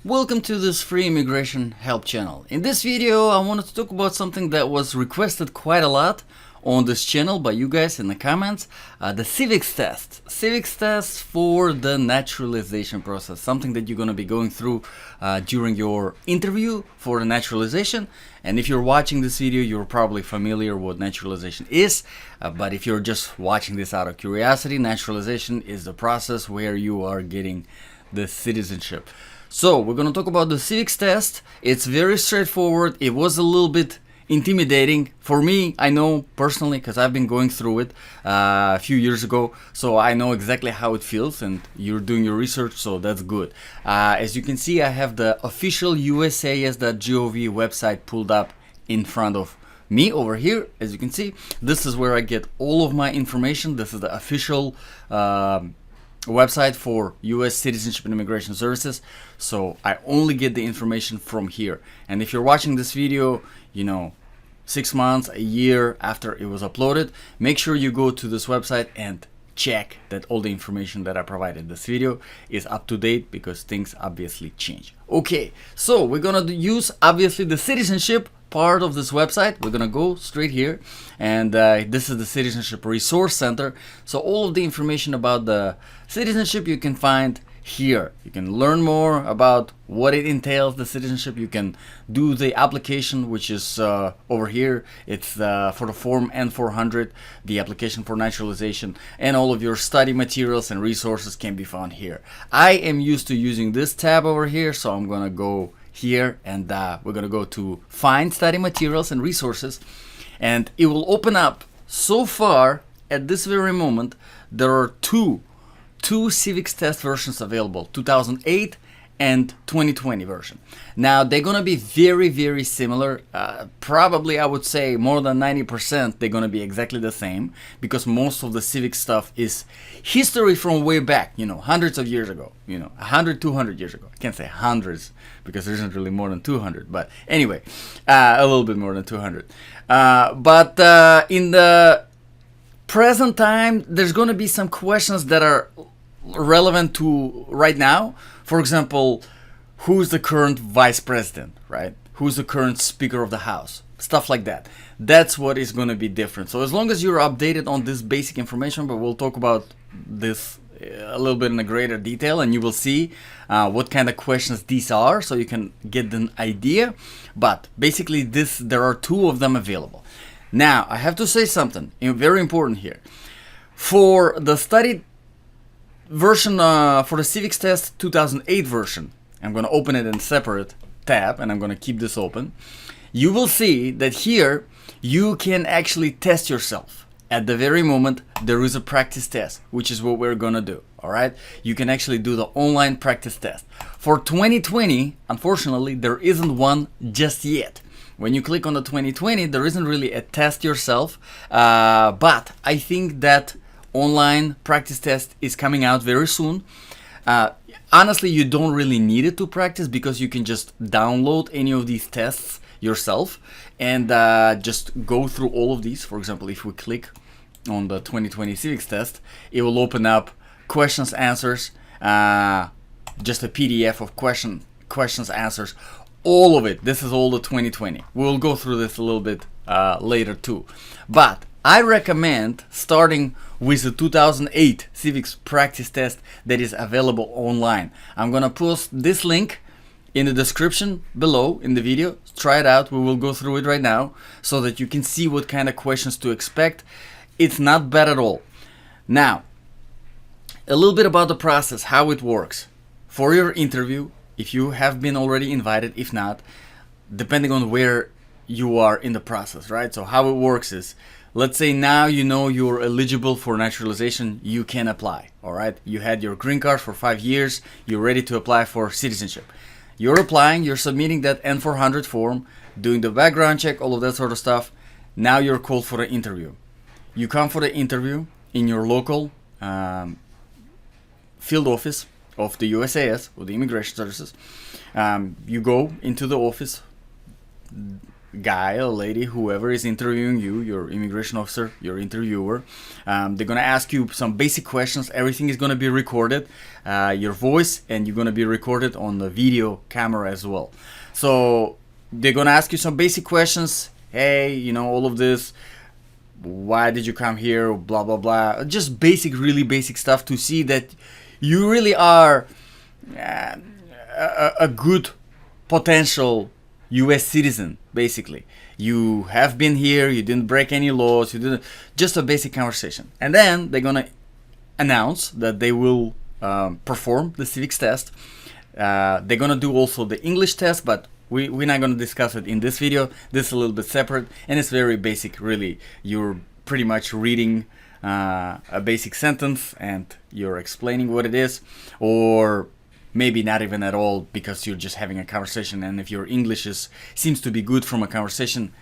Welcome to this free immigration help channel. In this video I wanted to talk about something that was requested quite a lot on this channel by you guys in the comments. The civics test. Civics test for the naturalization process. Something that you're going to be going through during your interview for the naturalization. And if you're watching this video, you're probably familiar what naturalization is. But if you're just watching this out of curiosity, naturalization is the process where you are getting the citizenship. So we're going to talk about the civics test. It's very straightforward. It was a little bit intimidating for me. I know personally because I've been going through it a few years ago, so I know exactly how it feels, and you're doing your research, so that's good. As you can see, I have the official usas.gov website pulled up in front of me over here. As you can see, this is where I get all of my information. This is the official website for U.S. Citizenship and Immigration Services, so I only get the information from here. And if you're watching this video, 6 months, a year after it was uploaded, make sure you go to this website and check that all the information that I provided in this video is up to date, because things obviously change. Okay, so we're gonna use obviously the citizenship part of this website. We're gonna go straight here, and this is the Citizenship Resource Center. So all of the information about the citizenship you can find here. You can learn more about what it entails, the citizenship. You can do the application, which is over here. It's for the form N400, the application for naturalization, and all of your study materials and resources can be found here. I am used to using this tab over here, so I'm gonna go here, and we're gonna go to find study materials and resources, and it will open up. So far at this very moment there are two civics test versions available, 2008 and 2020 version. Now they're gonna be very similar. Probably I would say more than 90% they're gonna be exactly the same, because most of the civic stuff is history from way back, hundreds of years ago, 100, 200 years ago. I can't say hundreds because there isn't really more than 200, but anyway, a little bit more than 200. But in the present time, there's going to be some questions that are relevant to right now. For example, who's the current vice president, right? Who's the current speaker of the house? Stuff like that. That's what is going to be different. So as long as you're updated on this basic information, but we'll talk about this a little bit in a greater detail, and you will see what kind of questions these are, so you can get an idea. But basically there are two of them available. Now I have to say something very important here. For the study version, for the civics test 2008 version, I'm going to open it in a separate tab, and I'm going to keep this open. You will see that here you can actually test yourself. At the very moment there is a practice test, which is what we're going to do. All right, you can actually do the online practice test. For 2020, unfortunately there isn't one just yet. When you click on the 2020, there isn't really a test yourself, but I think that online practice test is coming out very soon. Honestly, you don't really need it to practice, because you can just download any of these tests yourself and just go through all of these. For example, if we click on the 2020 civics test, it will open up questions, answers, just a PDF of questions, answers, all of it. This is all the 2020. We'll go through this a little bit later too, but I recommend starting with the 2008 civics practice test that is available online. I'm gonna post this link in the description below in the video. Try it out. We will go through it right now so that you can see what kind of questions to expect. It's not bad at all. Now, a little bit about the process, how it works. For your interview, if you have been already invited, if not, depending on where you are in the process, right? So how it works is, let's say now you're eligible for naturalization, you can apply, all right? You had your green card for 5 years, you're ready to apply for citizenship. You're applying, you're submitting that N400 form, doing the background check, all of that sort of stuff. Now you're called for the interview. You come for the interview in your local field office of the USAS, or the Immigration Services. You go into the office. guy or lady, whoever is interviewing you, your immigration officer, your interviewer, they're gonna ask you some basic questions. Everything is gonna be recorded, your voice, and you're gonna be recorded on the video camera as well. So they're gonna ask you some basic questions. Hey, you know, all of this. Why did you come here? Blah blah blah. Just basic, really basic stuff to see that you really are a good potential U.S. citizen. Basically, you have been here. You didn't break any laws. You didn't. Just a basic conversation, and then they're gonna announce that they will perform the civics test. They're gonna do also the English test, but we're not going to discuss it in this video. This is a little bit separate, and it's very basic, really. You're pretty much reading a basic sentence and you're explaining what it is, or maybe not even at all, because you're just having a conversation, and if your English seems to be good from a conversation,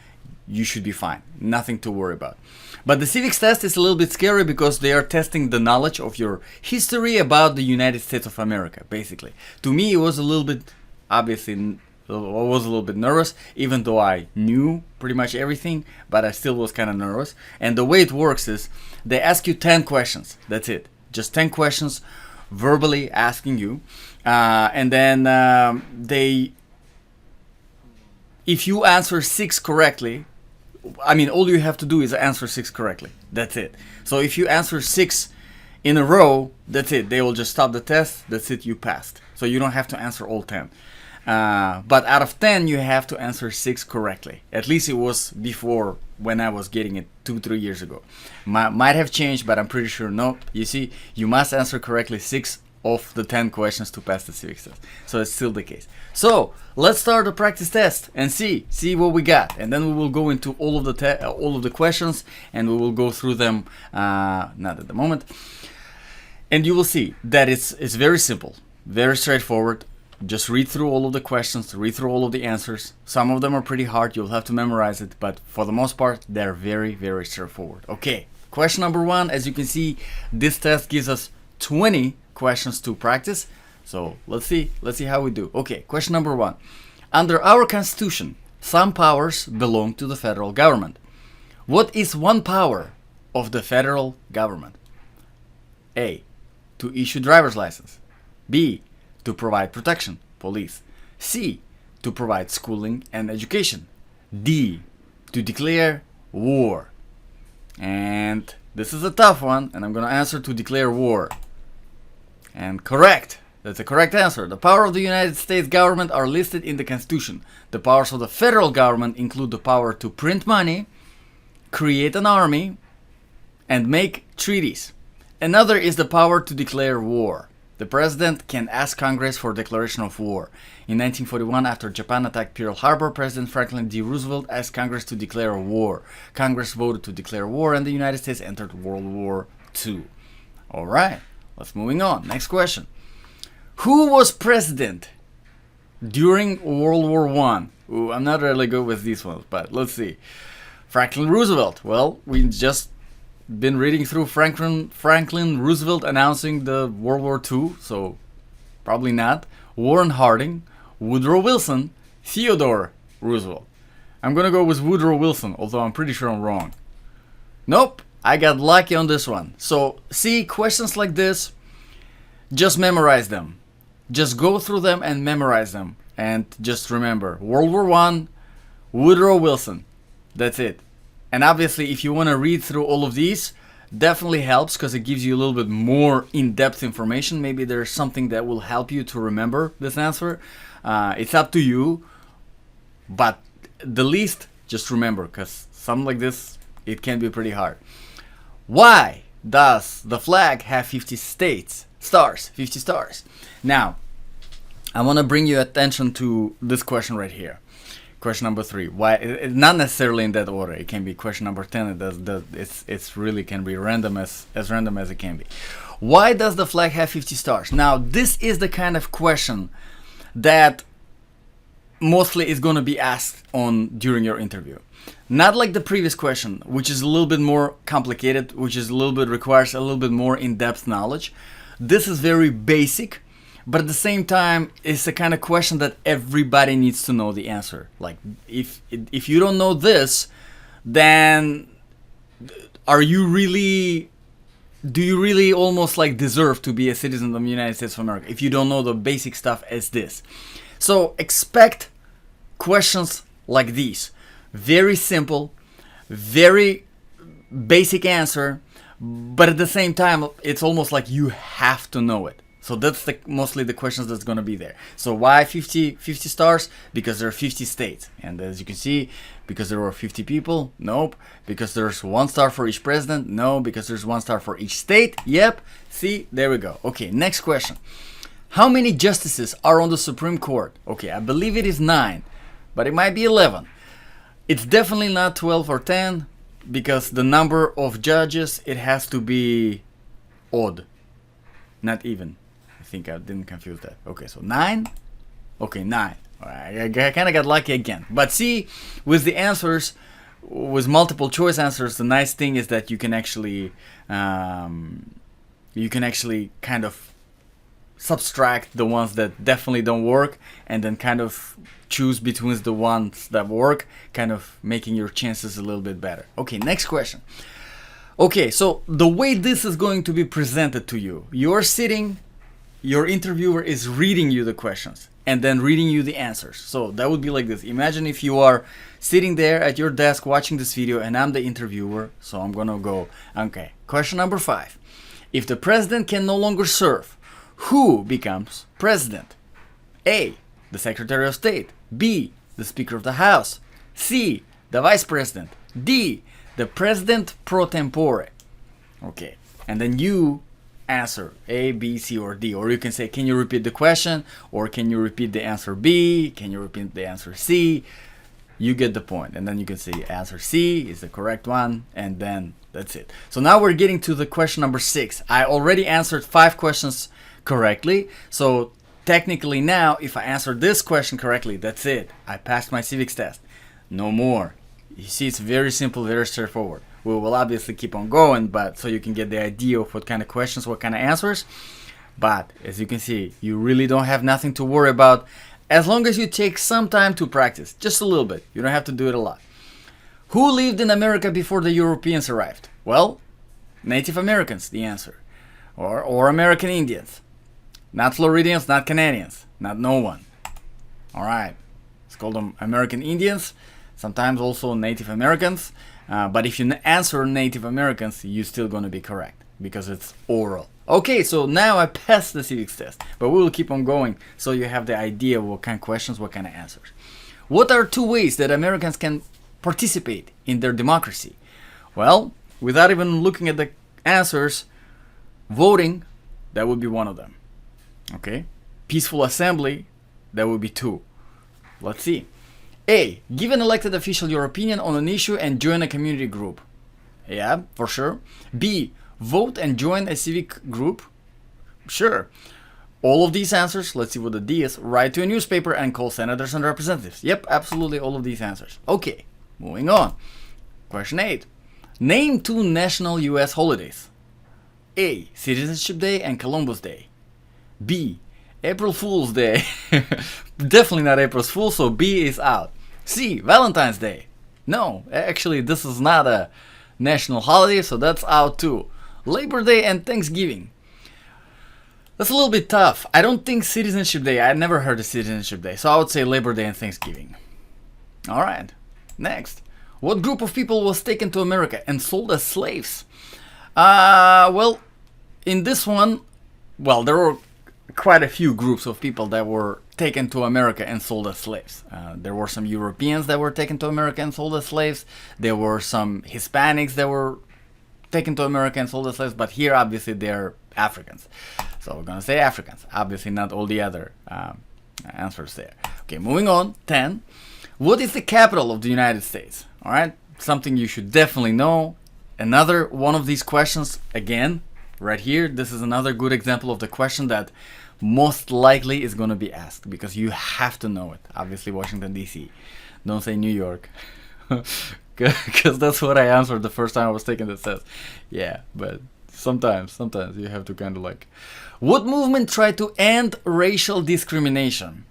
you should be fine. Nothing to worry about. But the civics test is a little bit scary because they are testing the knowledge of your history about the United States of America, basically. To me, it was a little bit, obviously, I was a little bit nervous, even though I knew pretty much everything, but I still was kind of nervous. And the way it works is they ask you 10 questions. That's it. Just 10 questions verbally asking you. And then if you answer 6 correctly, I mean, all you have to do is answer 6 correctly. That's it. So if you answer 6 in a row, that's it. They will just stop the test. That's it. You passed. So you don't have to answer all 10. But out of 10, you have to answer 6 correctly. At least it was before, when I was getting it 2-3 years ago. Might have changed, but I'm pretty sure no. You see, you must answer correctly 6 of the 10 questions to pass the civics test. So it's still the case. So let's start the practice test and see what we got, and then we will go into all of the questions, and we will go through them. Not at the moment. And you will see that it's very simple, very straightforward. Just read through all of the questions, read through all of the answers. Some of them are pretty hard, you'll have to memorize it, but for the most part, they're very, very straightforward. Okay, question number 1, as you can see, this test gives us 20 questions to practice. So let's see how we do. Okay, question number 1. Under our Constitution, some powers belong to the federal government. What is one power of the federal government? A, to issue driver's license. B, to provide protection, police. C, to provide schooling and education. D, to declare war. And this is a tough one, and I'm going to answer to declare war. And correct. That's a correct answer. The powers of the United States government are listed in the Constitution. The powers of the federal government include the power to print money, create an army, and make treaties. Another is the power to declare war. The president can ask Congress for declaration of war. In 1941, after Japan attacked Pearl Harbor, President Franklin D. Roosevelt asked Congress to declare a war. Congress voted to declare war, and the United States entered World War II. All right, let's moving on. Next question. Who was president during World War I? Ooh, I'm not really good with these ones, but let's see. Franklin Roosevelt. Well, we just been reading through Franklin Roosevelt announcing the World War II, so probably not. Warren Harding, Woodrow Wilson, Theodore Roosevelt. I'm gonna go with Woodrow Wilson, although I'm pretty sure I'm wrong. Nope, I got lucky on this one. So see, questions like this, just memorize them. Just go through them and memorize them. And just remember, World War I, Woodrow Wilson. That's it. And obviously, if you want to read through all of these, definitely helps because it gives you a little bit more in-depth information. Maybe there's something that will help you to remember this answer. It's up to you. But the least, just remember, because something like this, it can be pretty hard. Why does the flag have 50 stars? 50 stars. Now, I want to bring your attention to this question right here. Question number 3. Why? It's not necessarily in that order. It can be question number 10. It's really can be random as random as it can be. Why does the flag have 50 stars? Now, this is the kind of question that mostly is going to be asked on during your interview. Not like the previous question, which is a little bit more complicated, which is a little bit requires a little bit more in-depth knowledge. This is very basic, but at the same time, it's the kind of question that everybody needs to know the answer. Like, if you don't know this, then are you really, do you really almost like deserve to be a citizen of the United States of America if you don't know the basic stuff as this? So expect questions like these. Very simple, very basic answer, but at the same time, it's almost like you have to know it. So that's mostly the questions that's going to be there. So why 50 stars? Because there are 50 states. And as you can see, because there were 50 people? Nope. Because there's 1 star for each president? No. Because there's 1 star for each state? Yep. See, there we go. Okay, next question. How many justices are on the Supreme Court? Okay, I believe it is 9, but it might be 11. It's definitely not 12 or 10, because the number of judges, it has to be odd, not even. I think I didn't confuse that. Okay, so 9? Okay, 9. I kind of got lucky again. But see, with the answers, with multiple choice answers, the nice thing is that you can actually kind of subtract the ones that definitely don't work, and then kind of choose between the ones that work, kind of making your chances a little bit better. Okay, next question. Okay, so the way this is going to be presented to you, you're sitting, your interviewer is reading you the questions and then reading you the answers. So that would be like this. Imagine if you are sitting there at your desk watching this video and I'm the interviewer. So I'm gonna go, okay, question number 5. If the president can no longer serve, who becomes president? A, the Secretary of State. B, the Speaker of the House. C, the Vice President. D, the President pro tempore. Okay, and then you answer A, B, C, or D. Or you can say, can you repeat the question? Or can you repeat the answer B? Can you repeat the answer C? You get the point. And then you can say answer C is the correct one. And then that's it. So now we're getting to the question number 6. I already answered 5 questions correctly. So technically now, if I answer this question correctly, that's it. I passed my civics test. No more. You see, it's very simple, very straightforward. We will obviously keep on going, but so you can get the idea of what kind of questions, what kind of answers. But as you can see, you really don't have nothing to worry about as long as you take some time to practice, just a little bit. You don't have to do it a lot. Who lived in America before the Europeans arrived? Well, Native Americans, the answer. Or American Indians. Not Floridians, not Canadians, not no one. Alright, let's call them American Indians, sometimes also Native Americans. But if you answer Native Americans, you're still going to be correct because it's oral. Okay, so now I passed the civics test, but we will keep on going so you have the idea of what kind of questions, what kind of answers. What are 2 ways that Americans can participate in their democracy? Well, without even looking at the answers, voting, that would be one of them. Okay, peaceful assembly, that would be 2. Let's see. A, give an elected official your opinion on an issue and join a community group. Yeah, for sure. B, vote and join a civic group. Sure. All of these answers, let's see what the D is. Write to a newspaper and call senators and representatives. Yep, absolutely all of these answers. Okay, moving on. Question 8. Name 2 national US holidays. A, Citizenship Day and Columbus Day. B, April Fool's Day. Definitely not April Fool's, so B is out. C, Valentine's Day. No, actually this is not a national holiday, so that's out too. Labor Day and Thanksgiving. That's a little bit tough. I don't think Citizenship Day, I never heard of Citizenship Day, so I would say Labor Day and Thanksgiving. Alright, next. What group of people was taken to America and sold as slaves? Well, in this one, well, there were quite a few groups of people that were taken to America and sold as slaves. There were some Europeans that were taken to America and sold as slaves. There were some Hispanics that were taken to America and sold as slaves. But here, obviously, they're Africans. So we're going to say Africans. Obviously, not all the other answers there. Okay, moving on. 10. What is the capital of the United States? All right, something you should definitely know. Another one of these questions, again, right here. This is another good example of the question that most likely is going to be asked because you have to know it. Obviously, Washington, D.C. Don't say New York because that's what I answered the first time I was taking the test. Yeah, but Sometimes you have to kind of like. What movement tried to end racial discrimination?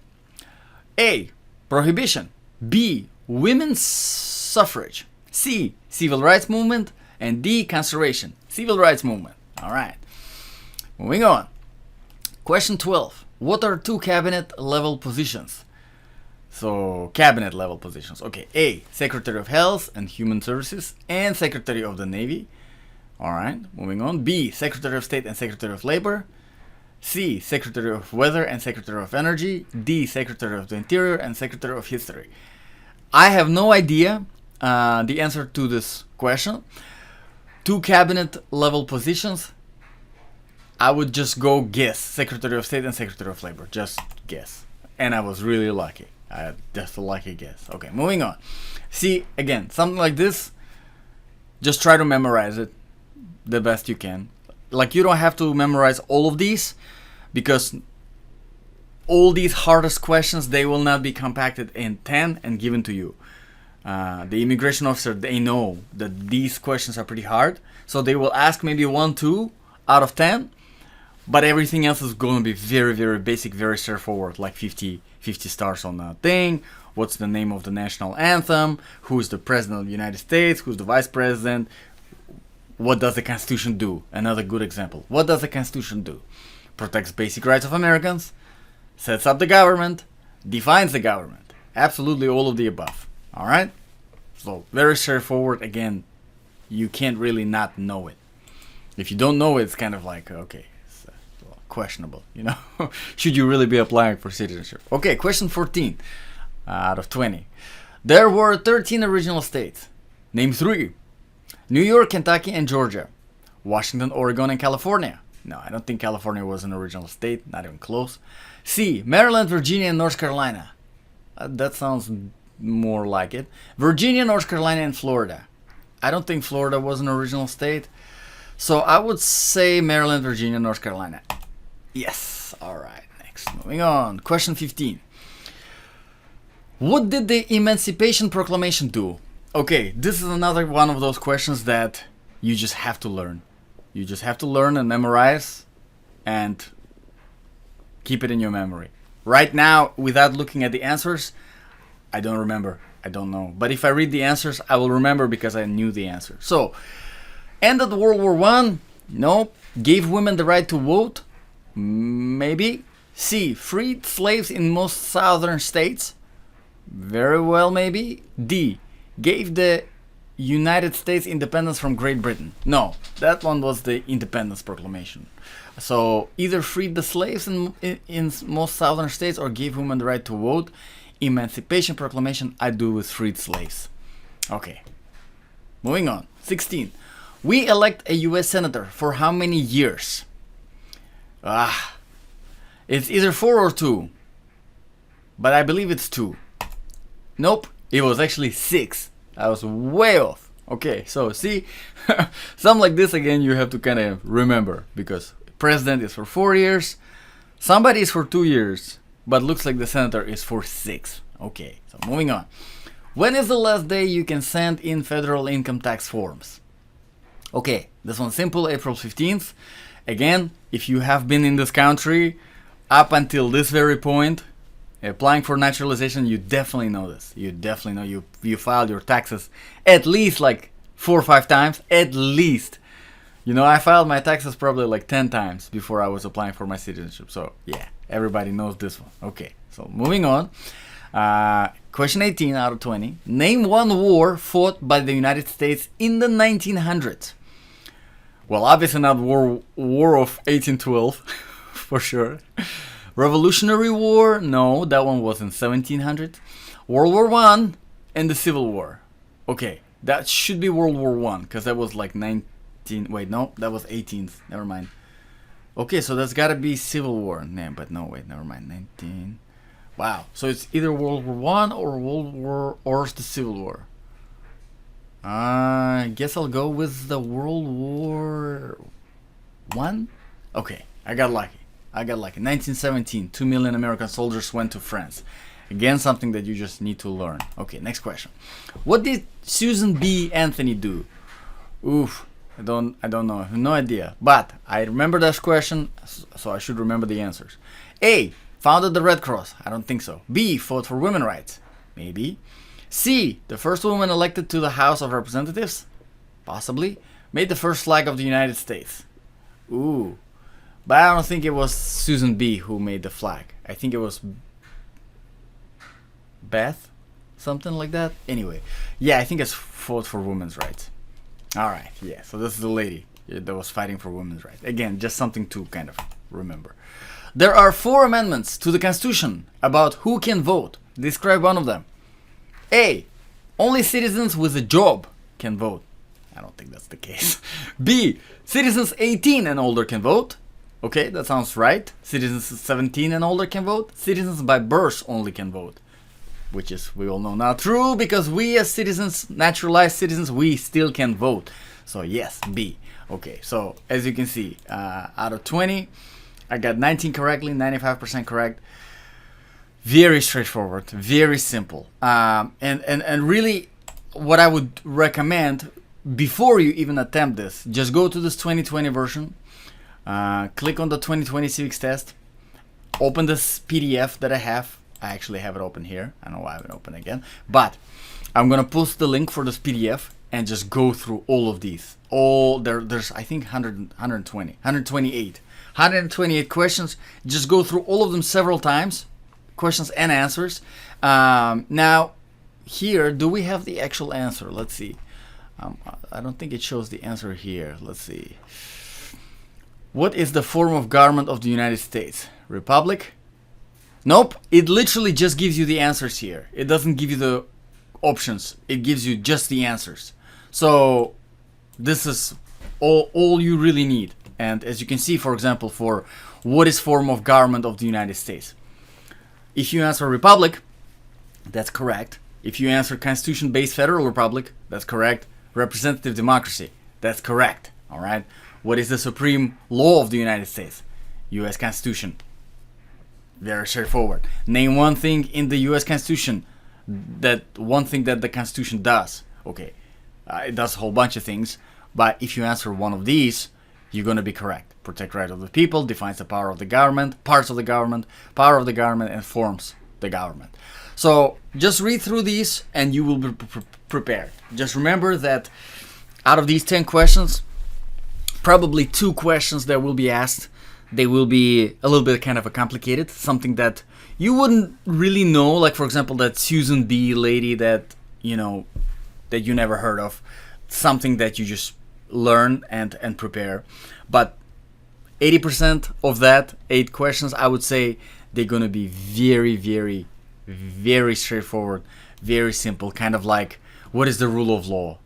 A. Prohibition. B. Women's suffrage. C. Civil rights movement. And D. Conservation. Civil rights movement. All right. Moving on. Question 12. What are two cabinet level positions? So, cabinet level positions. Okay. A. Secretary of Health and Human Services and Secretary of the Navy. All right. Moving on. B. Secretary of State and Secretary of Labor. C. Secretary of Weather and Secretary of Energy. D. Secretary of the Interior and Secretary of History. I have no idea the answer to this question. Two cabinet level positions. I would just go guess. Secretary of State and Secretary of Labor. Just guess. And I was really lucky. I had just a lucky guess. Okay, moving on. See, again, something like this, just try to memorize it the best you can. Like, you don't have to memorize all of these, because all these hardest questions, they will not be compacted in 10 and given to you. The immigration officer, they know that these questions are pretty hard, so they will ask maybe 1, 2 out of 10, but everything else is going to be very, very basic, very straightforward, like 50 stars on a thing. What's the name of the national anthem? Who is the president of the United States? Who's the vice president? What does the Constitution do? Another good example. What does the Constitution do? Protects basic rights of Americans, sets up the government, defines the government. Absolutely all of the above. All right? So, very straightforward. Again, you can't really not know it. If you don't know it, it's kind of like, okay, it's questionable, you know? Should you really be applying for citizenship? Okay, question 14 out of 20. There were 13 original states. Name 3. New York, Kentucky, and Georgia. Washington, Oregon, and California. No, I don't think California was an original state, not even close. C. Maryland, Virginia, and North Carolina. That sounds more like it. Virginia, North Carolina, and Florida. I don't think Florida was an original state. So I would say Maryland, Virginia, North Carolina. Yes. All right. Next. Moving on. Question 15. What did the Emancipation Proclamation do? Okay, this is another one of those questions that you just have to learn. You just have to learn and memorize and keep it in your memory. Right now, without looking at the answers, I don't remember. I don't know. But if I read the answers, I will remember because I knew the answer. So, ended World War I? No. Gave women the right to vote? Maybe. C. Freed slaves in most southern states? Very well, maybe. D. Gave the United States independence from Great Britain? No, that one was the Independence Proclamation. So either freed the slaves in most southern states or gave women the right to vote. Emancipation Proclamation, I do with freed slaves. Okay, moving on. 16. We elect a US Senator for how many years? It's either 4 or 2. But I believe it's 2. Nope, it was actually 6. I was way off. Okay, so see, something like this again you have to kind of remember, because president is for 4 years, somebody is for 2 years, but looks like the senator is for 6. Okay, so moving on. When is the last day you can send in federal income tax forms? Okay, this one's simple, April 15th. Again, if you have been in this country up until this very point, applying for naturalization, you definitely know this. You definitely know you filed your taxes at least like 4 or 5 times, at least. You know, I filed my taxes probably like 10 times before I was applying for my citizenship. So yeah, everybody knows this one. Okay, so moving on. Question 18 out of 20. Name one war fought by the United States in the 1900s. Well, obviously not War of 1812, for sure. Revolutionary War? No, that one was in 1700. World War I and the Civil War. Okay, that should be World War I, because that was like 19... Wait, no, that was 18th. Never mind. Okay, so that's gotta be Civil War. Nah, but no, wait, never mind. 19... Wow, so it's either World War I or World War... or the Civil War. I guess I'll go with the World War I? Okay, I got lucky. 1917, 2 million American soldiers went to France. Again, something that you just need to learn. Okay, next question. What did Susan B. Anthony do? Oof. I don't know. I have no idea. But I remember this question, so I should remember the answers. A. Founded the Red Cross. I don't think so. B. Fought for women's rights. Maybe. C. The first woman elected to the House of Representatives. Possibly. Made the first flag of the United States. Ooh. But I don't think it was Susan B. who made the flag. I think it was Beth. Something like that. Anyway. Yeah, I think it's fought for women's rights. Alright, yeah. So this is the lady that was fighting for women's rights. Again, just something to kind of remember. There are 4 amendments to the Constitution about who can vote. Describe one of them. A. Only citizens with a job can vote. I don't think that's the case. B. Citizens 18 and older can vote. Okay, that sounds right. Citizens 17 and older can vote. Citizens by birth only can vote. Which is, we all know, not true, because we as citizens, naturalized citizens, we still can vote. So yes, B. Okay, so as you can see, out of 20, I got 19 correctly, 95% correct. Very straightforward, very simple. And really, what I would recommend, before you even attempt this, just go to this 2020 version, click on the 2020 civics test, open this PDF that I have. I actually have it open here. I don't know why I haven't opened again. But I'm going to post the link for this PDF and just go through all of these. There's I think 128 questions. Just go through all of them several times. Questions and answers. Now, here, do we have the actual answer? Let's see. I don't think it shows the answer here. Let's see. What is the form of government of the United States? Republic? Nope, it literally just gives you the answers here. It doesn't give you the options. It gives you just the answers. So this is all you really need. And as you can see, for example, for what is form of government of the United States? If you answer republic, that's correct. If you answer constitution-based federal republic, that's correct. Representative democracy, that's correct. All right. What is the supreme law of the United States? U.S. Constitution. Very straightforward. Name one thing in the U.S. Constitution, that the Constitution does. Okay, it does a whole bunch of things, but if you answer one of these, you're going to be correct. Protect right of the people, defines the power of the government, parts of the government, power of the government, and forms the government. So just read through these and you will be prepared. Just remember that out of these 10 questions, probably 2 questions that will be asked, they will be a little bit kind of a complicated, something that you wouldn't really know, like for example that Susan B lady that that you never heard of, something that you just learn and prepare. But 80% of that 8 questions, I would say they're gonna be very, very, very straightforward, very simple, kind of like what is the rule of law.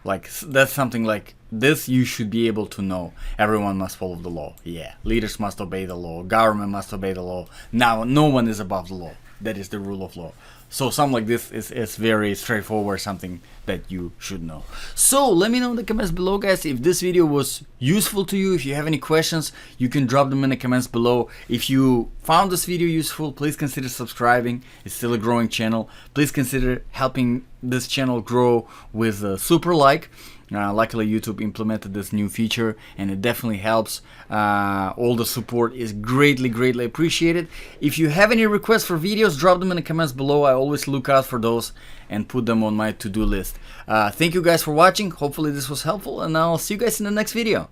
Like that's something like this you should be able to know. Everyone must follow the law. Yeah. Leaders must obey the law. Government must obey the law. Now, no one is above the law. That is the rule of law. So something like this is very straightforward, something that you should know. So let me know in the comments below, guys, if this video was useful to you. If you have any questions, you can drop them in the comments below. If you found this video useful, please consider subscribing. It's still a growing channel. Please consider helping this channel grow with a super like. Luckily YouTube implemented this new feature and it definitely helps. All the support is greatly appreciated. If you have any requests for videos, drop them in the comments below. I always look out for those and put them on my to-do list. Thank you guys for watching. Hopefully this was helpful and I'll see you guys in the next video.